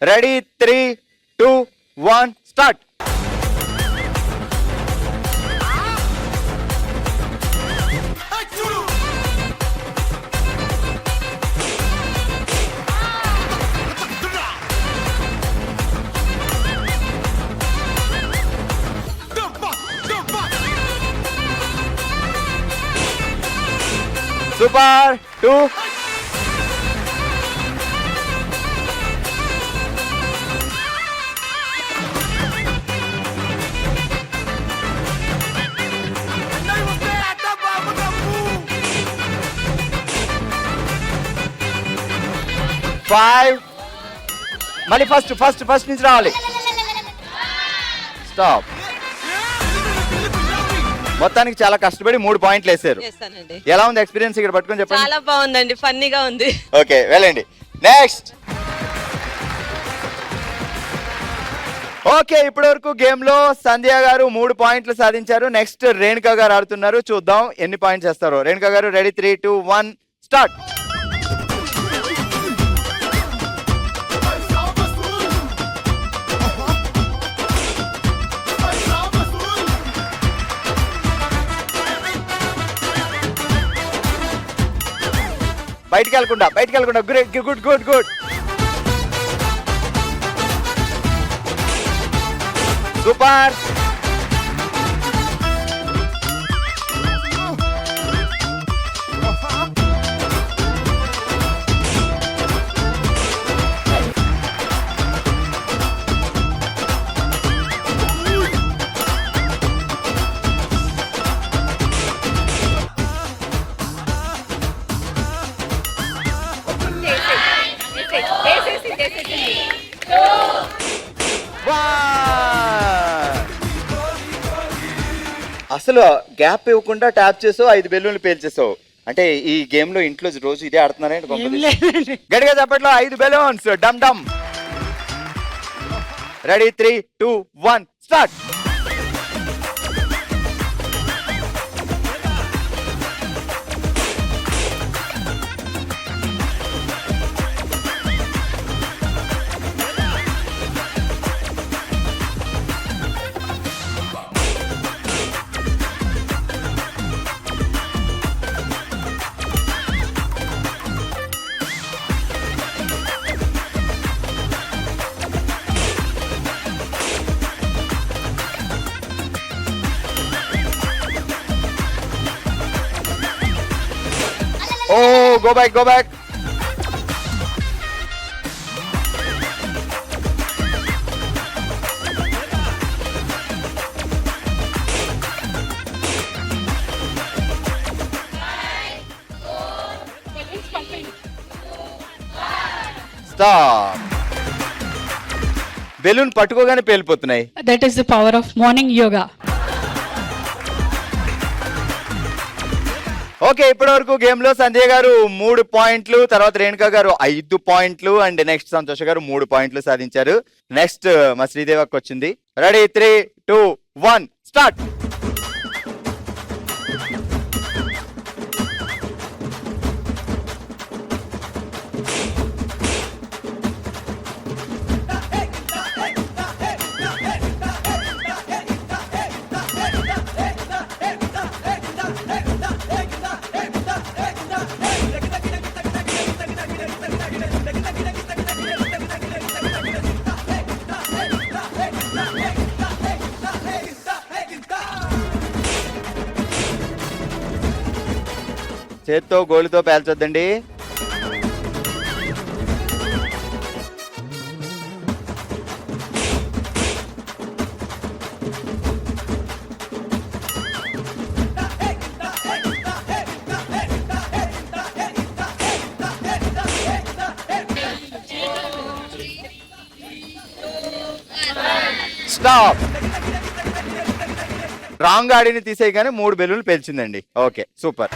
Ready 3, 2, 1 start. Super 2. Five. మళ్ళీ first నుంచి రావాలి. స్టాప్. మొత్తానికి చాలా కష్టపడి 3 పాయింట్లు వేసారు. ఎలా ఉంది ఎక్స్పీరియన్స్ ఇక్కడ పట్టుకొని చెప్పండి. చాలా బాగుందండి, ఫన్నీగా ఉంది. ఓకే వెళ్ళండి. నెక్స్ట్. ఓకే ఇప్పటి వరకు గేమ్ లో సంధ్య గారు 3 పాయింట్లు సాధించారు. నెక్స్ట్ రేణుకా గారు ఆడుతున్నారు. చూద్దాం ఎన్ని పాయింట్స్ వేస్తారో. రేణుకా గారు రెడీ 3, 2, 1 స్టార్ట్. బయటికి వెళ్ళకుండా గుడ్. సూపర్. అసలు గ్యాప్ ఇవ్వకుండా ట్యాప్ చేసావు, 5 బెలూన్లు పేల్చేసావు. అంటే ఈ గేమ్ లో ఇంట్లో రోజు ఇదే ఆడుతున్నారంటే గట్టిగా చెప్పట్లో 5 బెలూన్స్. డమ్ డమ్. Ready 3, 2, 1 start. Oh, go back. Stop. Balloon పట్టుకోగానే పేలిపోతున్నాయి. That is the power of morning yoga. Okay ఇప్పటి వరకు గేమ్ లో సంధ్య గారు 3 పాయింట్లు, తర్వాత రేణుకా గారు 5 పాయింట్లు అండ్ నెక్స్ట్ సంతోష్ గారు 3 పాయింట్లు సాధించారు. నెక్స్ట్ మా శ్రీదేవకి వచ్చింది. Ready 3, 2, 1 start. చేత్తో గోలితో పేల్చొద్దండి. స్టాప్. రాంగ్ ఆడిని తీసేయగానే 3 బెలూన్లు పేల్చిందండి. Okay super.